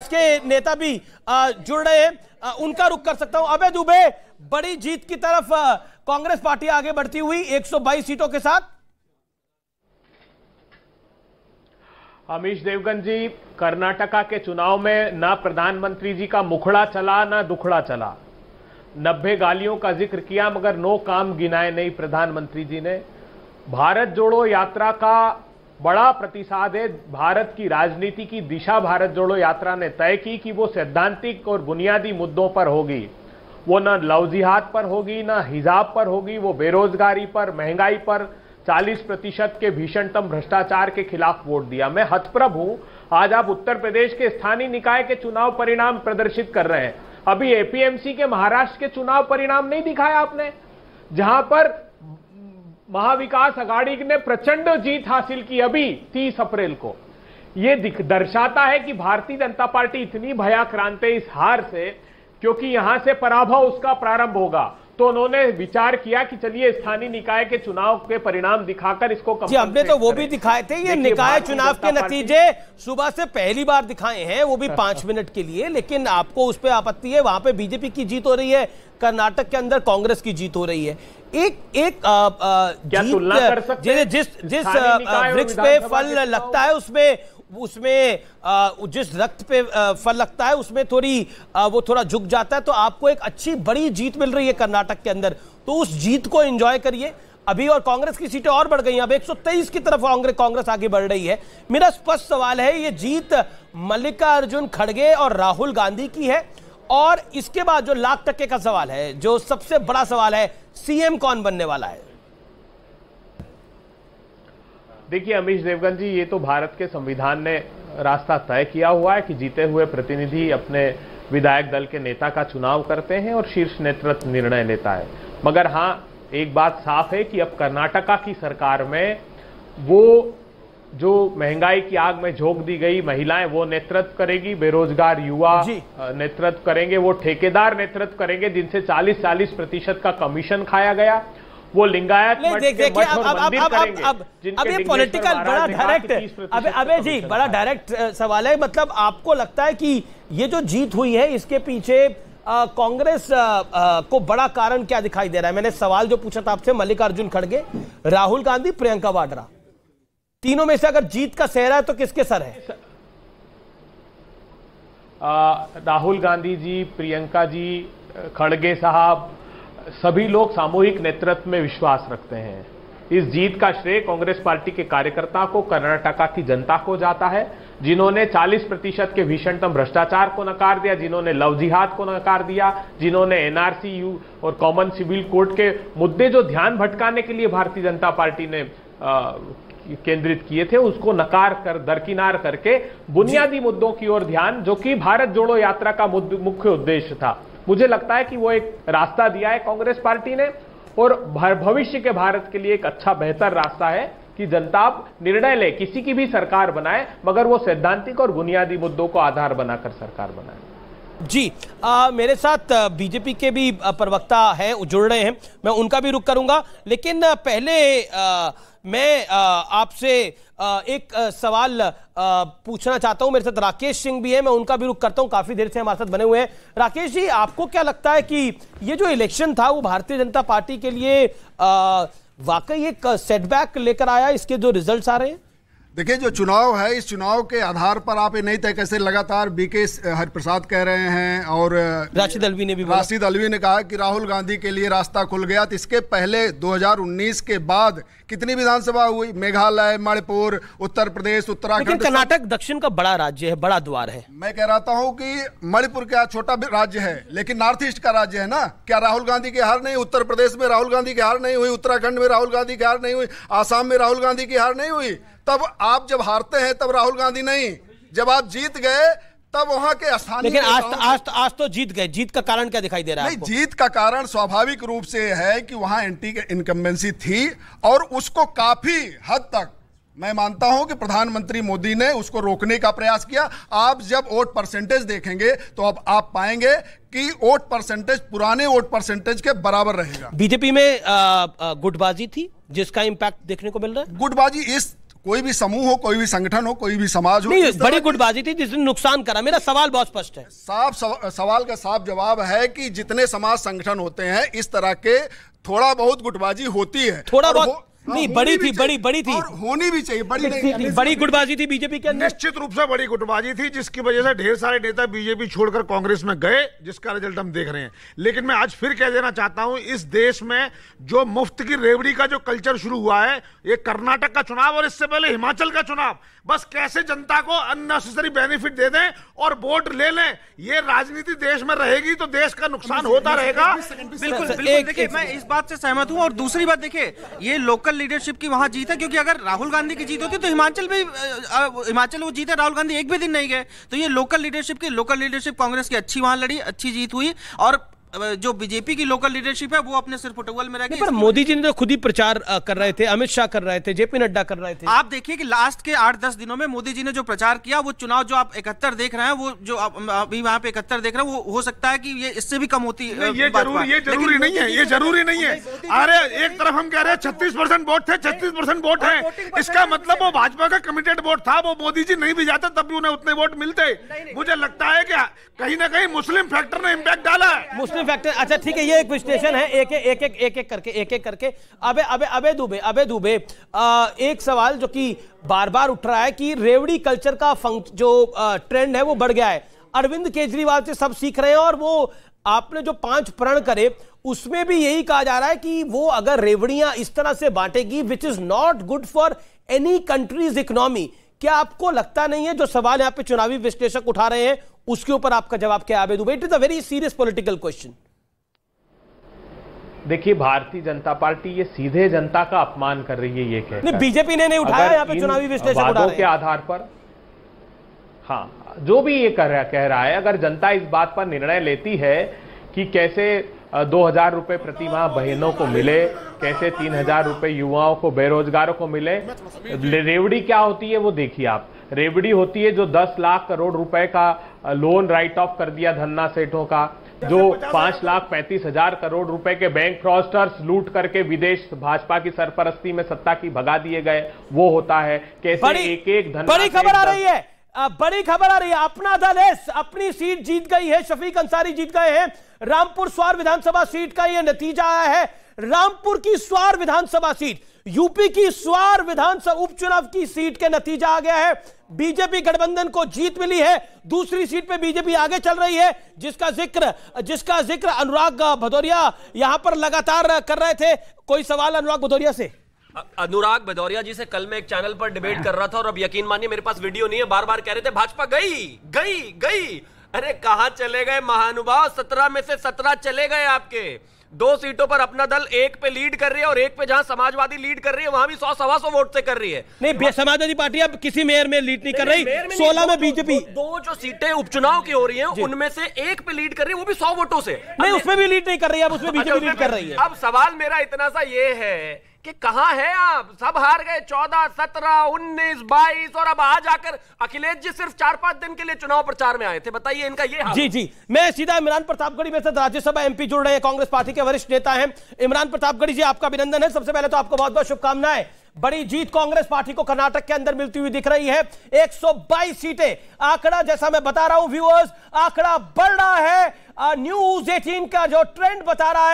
के नेता भी जुड़ रहे हैं, उनका रुख कर सकता हूं। अभय दुबे, बड़ी जीत की तरफ कांग्रेस पार्टी आगे बढ़ती हुई 122 सीटों के साथ। अमीश देवगन जी, कर्नाटका के चुनाव में ना प्रधानमंत्री जी का मुखड़ा चला ना दुखड़ा चला। 90 गालियों का जिक्र किया मगर 9 काम गिनाए नहीं प्रधानमंत्री जी ने। भारत जोड़ो यात्रा का बड़ा प्रतिसाद है। भारत की राजनीति की दिशा भारत जोड़ो यात्रा ने तय की कि वो सैद्धांतिक और बुनियादी मुद्दों पर होगी। वो ना लव जिहाद पर होगी, ना हिजाब पर होगी, वो बेरोजगारी पर, महंगाई पर, 40% के भीषणतम भ्रष्टाचार के खिलाफ वोट दिया। मैं हतप्रभ हूं, आज आप उत्तर प्रदेश के स्थानीय निकाय के चुनाव परिणाम प्रदर्शित कर रहे हैं। अभी एपीएमसी के महाराष्ट्र के चुनाव परिणाम नहीं दिखाया आपने, जहां पर महाविकास अघाड़ी ने प्रचंड जीत हासिल की अभी 30 अप्रैल को। यह दर्शाता है कि भारतीय जनता पार्टी इतनी भयाक्रांत है इस हार से, क्योंकि यहां से पराभव उसका प्रारंभ होगा। तो उन्होंने विचार किया कि चलिए स्थानीय निकाय के चुनाव के परिणाम दिखाकर इसको हमने तो वो भी दिखाए थे। ये निकाय चुनाव के नतीजे सुबह से पहली बार दिखाए हैं, वो भी 5 मिनट के लिए, लेकिन आपको उस पर आपत्ति है। वहां पे बीजेपी की जीत हो रही है, कर्नाटक के अंदर कांग्रेस की जीत हो रही है। एक जिस वृक्ष पे फल लगता है उसमें जिस रक्त पे फल लगता है उसमें वो थोड़ा झुक जाता है। तो आपको एक अच्छी बड़ी जीत मिल रही है कर्नाटक के अंदर, तो उस जीत को एंजॉय करिए अभी। और कांग्रेस की सीटें और बढ़ गई हैं, अब 123 की तरफ कांग्रेस आगे बढ़ रही है। मेरा स्पष्ट सवाल है, ये जीत मल्लिकार्जुन खड़गे और राहुल गांधी की है, और इसके बाद जो लाख टक्के का सवाल है, जो सबसे बड़ा सवाल है, सीएम कौन बनने वाला है? देखिए अमीश देवगन जी, ये तो भारत के संविधान ने रास्ता तय किया हुआ है कि जीते हुए प्रतिनिधि अपने विधायक दल के नेता का चुनाव करते हैं और शीर्ष नेतृत्व निर्णय लेता है। मगर हां, एक बात साफ है कि अब कर्नाटका की सरकार में वो जो महंगाई की आग में झोंक दी गई महिलाएं वो नेतृत्व करेगी, बेरोजगार युवा नेतृत्व करेंगे, वो ठेकेदार नेतृत्व करेंगे जिनसे 40% का कमीशन खाया गया, वो लिंगायत अब ये पॉलिटिकल बड़ा डायरेक्ट, अबे जी बड़ा डायरेक्ट सवाल है। मतलब आपको लगता है कि ये जो जीत हुई है इसके पीछे कांग्रेस को बड़ा कारण क्या दिखाई दे रहा है? मैंने सवाल जो पूछा था आपसे, मल्लिकार्जुन खड़गे, राहुल गांधी, प्रियंका वाड्रा, तीनों में से अगर जीत का सेहरा है तो किसके सर है? राहुल गांधी जी, प्रियंका जी, खड़गे साहब, सभी लोग सामूहिक नेतृत्व में विश्वास रखते हैं। इस जीत का श्रेय कांग्रेस पार्टी के कार्यकर्ता को, कर्नाटका की जनता को जाता है, जिन्होंने 40% के भीषणतम भ्रष्टाचार को नकार दिया, जिन्होंने लव जिहाद को नकार दिया, जिन्होंने एनआरसी और कॉमन सिविल कोड के मुद्दे जो ध्यान भटकाने के लिए भारतीय जनता पार्टी ने केंद्रित किए थे, उसको नकार कर दरकिनार करके बुनियादी मुद्दों की ओर ध्यान, जो कि भारत जोड़ो यात्रा का मुख्य उद्देश्य था। मुझे लगता है कि वो एक रास्ता दिया है कांग्रेस पार्टी ने, और भविष्य के भारत के लिए एक अच्छा बेहतर रास्ता है कि जनता निर्णय ले, किसी की भी सरकार बनाए, मगर वो सैद्धांतिक और बुनियादी मुद्दों को आधार बनाकर सरकार बनाए। जी मेरे साथ बीजेपी के भी प्रवक्ता हैं, जुड़ रहे हैं, मैं उनका भी रुख करूंगा, लेकिन पहले मैं आपसे एक सवाल पूछना चाहता हूं। मेरे साथ राकेश सिंह भी है, मैं उनका भी रुख करता हूं, काफी देर से हमारे साथ बने हुए हैं। राकेश जी, आपको क्या लगता है कि ये जो इलेक्शन था वो भारतीय जनता पार्टी के लिए वाकई एक सेटबैक लेकर आया, इसके जो रिजल्ट्स आ रहे हैं? देखिए, जो चुनाव है, इस चुनाव के आधार पर आप ये नहीं तय कैसे, लगातार बीके हरिप्रसाद कह रहे हैं और राशिद अल्वी ने कहा कि राहुल गांधी के लिए रास्ता खुल गया। तो इसके पहले 2019 के बाद कितनी विधानसभा हुई? मेघालय, मणिपुर, उत्तर प्रदेश, उत्तराखंड, कर्नाटक दक्षिण का बड़ा राज्य है, बड़ा द्वार है। मैं कह रहा हूं कि मणिपुर क्या छोटा राज्य है, लेकिन नॉर्थ ईस्ट का राज्य है ना। क्या राहुल गांधी की हार नहीं? उत्तर प्रदेश में राहुल गांधी की हार नहीं हुई? उत्तराखंड में राहुल गांधी की हार नहीं हुई? आसाम में राहुल गांधी की हार नहीं हुई? तब आप जब हारते हैं तब राहुल गांधी नहीं, जब आप जीत गए तब वहां के स्थानीय, लेकिन आज तो जीत गए। जीत का कारण क्या दिखाई दे रहा है? नहीं, जीत का कारण स्वाभाविक रूप से है कि वहां एंटी इनकम्बेंसी थी, और उसको काफी हद तक मैं मानता हूं कि प्रधानमंत्री मोदी ने उसको रोकने का प्रयास किया। आप जब वोट परसेंटेज देखेंगे तो अब आप पाएंगे कि वोट परसेंटेज पुराने वोट परसेंटेज के बराबर रहेगा। बीजेपी में गुटबाजी थी जिसका इंपैक्ट देखने को मिल रहा है। गुटबाजी इस कोई भी समूह हो, कोई भी संगठन हो, कोई भी समाज हो। नहीं, बड़ी गुटबाजी थी जिसने नुकसान करा। मेरा सवाल बहुत स्पष्ट है, सवाल का साफ जवाब है कि जितने समाज संगठन होते हैं इस तरह के थोड़ा बहुत गुटबाजी होती है। थोड़ा बहुत नहीं, बड़ी थी, बड़ी थी, होनी भी चाहिए। बड़ी गुटबाजी थी बीजेपी के अंदर, निश्चित रूप से बड़ी गुटबाजी थी, जिसकी वजह से ढेर सारे नेता बीजेपी छोड़कर कांग्रेस में गए, जिसका रिजल्ट हम देख रहे हैं। लेकिन मैं आज फिर कह देना चाहता हूं, इस देश में जो मुफ्त की रेवड़ी का जो कल्चर शुरू हुआ है, ये कर्नाटक का चुनाव और इससे पहले हिमाचल का चुनाव, बस कैसे जनता को अननेसेसरी बेनिफिट दे दें और वोट ले लें, ये राजनीति देश में रहेगी तो देश का नुकसान होता रहेगा। बिल्कुल देखिए, मैं इस बात से सहमत हूं। और दूसरी बात देखिए, ये लोकल लीडरशिप की वहां जीत है, क्योंकि अगर राहुल गांधी की जीत होती तो हिमाचल वो जीते, राहुल गांधी एक भी दिन नहीं गए। तो ये लोकल लीडरशिप कांग्रेस की अच्छी वहां लड़ी, अच्छी जीत हुई। और जो बीजेपी की लोकल लीडरशिप है वो अपने सिर्फ फुटबॉल में रह गई। पर मोदी जी ने तो खुद ही प्रचार कर रहे थे, अमित शाह कर रहे थे, जेपी नड्डा कर रहे थे। आप देखिए कि लास्ट के 8-10 दिनों में मोदी जी ने जो प्रचार किया, वो चुनाव जो आप 71 देख रहे हैं, वो जो अभी वहां पे 71 देख रहे हैं, वो हो सकता है कि ये इससे भी कम होती है। ये जरूरी नहीं है। अरे एक तरफ हम कह रहे हैं 36% वोट थे, 36% वोट है, इसका मतलब वो भाजपा का कमिटेड वोट था, वो मोदी जी नहीं भी जाते तब भी उन्हें उतने वोट मिलते। मुझे लगता है कि कहीं ना कहीं मुस्लिम फैक्टर ने इंपैक्ट डाला है। मुस्लिम फैक्टर, अच्छा ठीक है, ये एक विश्लेषण है, एक एक करके। अबे दुबे, एक सवाल जो कि बार बार उठ रहा है कि रेवड़ी कल्चर का जो ट्रेंड है वो बढ़ गया है। अरविंद केजरीवाल से सब सीख रहे हैं, और वो आपने जो 5 प्रण करे उसमें भी यही कहा जा रहा है कि वो अगर रेवड़ियां इस तरह से बांटेगी, which is not good for any country's economy. क्या आपको लगता नहीं है, जो सवाल यहां पे चुनावी विश्लेषक उठा रहे हैं उसके ऊपर आपका जवाब क्या है? It is a very serious political question. देखिए, भारतीय जनता पार्टी ये सीधे जनता का अपमान कर रही है, ये कह नहीं, बीजेपी ने नहीं उठाया, यहाँ पे चुनावी विश्लेषक उठा रहे हैं। के आधार पर, हाँ, जो भी ये कह रहा है, अगर जनता इस बात पर निर्णय लेती है कि कैसे 2000 रुपए प्रति माह बहनों को मिले, कैसे 3000 रुपए युवाओं को, बेरोजगारों को मिले। रेवड़ी क्या होती है वो देखिए आप। रेवड़ी होती है जो 10 लाख करोड़ रुपए का लोन राइट ऑफ कर दिया धन्ना सेठों का, जो 5,35,000 करोड़ रुपए के बैंक फ्रॉडस्टर्स लूट करके विदेश भाजपा की सरपरस्ती में सत्ता की भगा दिए गए, वो होता है। कैसे एक धन्ना। बड़ी खबर आ रही है, बड़ी खबर आ रही है, अपना दल है अपनी सीट जीत गई है, शफीक अंसारी जीत गए हैं। रामपुर स्वार विधानसभा सीट का यह नतीजा आया है। रामपुर की स्वार विधानसभा सीट, यूपी की स्वार विधानसभा उपचुनाव की सीट के नतीजा आ गया है। बीजेपी गठबंधन को जीत मिली है, दूसरी सीट पे बीजेपी आगे चल रही है, जिसका जिक्र अनुराग भदौरिया यहां पर लगातार कर रहे थे। कोई सवाल अनुराग भदौरिया से? अनुराग भदौरिया जी से कल मैं एक चैनल पर डिबेट कर रहा था, और अब यकीन मानिए मेरे पास वीडियो नहीं है, बार बार कह रहे थे भाजपा गई। अरे कहां चले गए महानुभाव? 17 में से 17 चले गए आपके। 2 सीटों पर अपना दल एक पे लीड कर रही है, और एक पे जहां समाजवादी लीड कर रही है वहां भी 100-125 वोट से कर रही है। नहीं, समाजवादी पार्टी अब किसी मेयर में लीड नहीं कर रही। 16 में बीजेपी, 2 जो सीटें उपचुनाव की हो रही हैं उनमें से एक पे लीड कर रही है, वो भी 100 वोटों से। नहीं, उसमें भी लीड नहीं कर रही है, अब उसमें बीजेपी लीड कर रही है। अब सवाल मेरा इतना सा ये है कि कहां है आप? सब हार गए, 14, 17, 19, 22, और अब आज आकर अखिलेश जी सिर्फ 4-5 दिन के लिए चुनाव प्रचार में आए थे। बताइए इनका ये हाल। जी, मैं सीधा इमरान प्रतापगढ़ी में से राज्यसभा एमपी जुड़ रहे हैं, कांग्रेस पार्टी के वरिष्ठ नेता हैं इमरान प्रतापगढ़ी जी। आपका अभिनंदन है, सबसे पहले तो आपको बहुत बहुत शुभकामनाएं। बड़ी जीत कांग्रेस पार्टी को कर्नाटक के अंदर मिलती हुई दिख रही है, 122 सीटें। आंकड़ा जैसा मैं बता रहा हूं व्यूअर्स, आंकड़ा बढ़ रहा है। न्यूज 18 का जो ट्रेंड बता रहा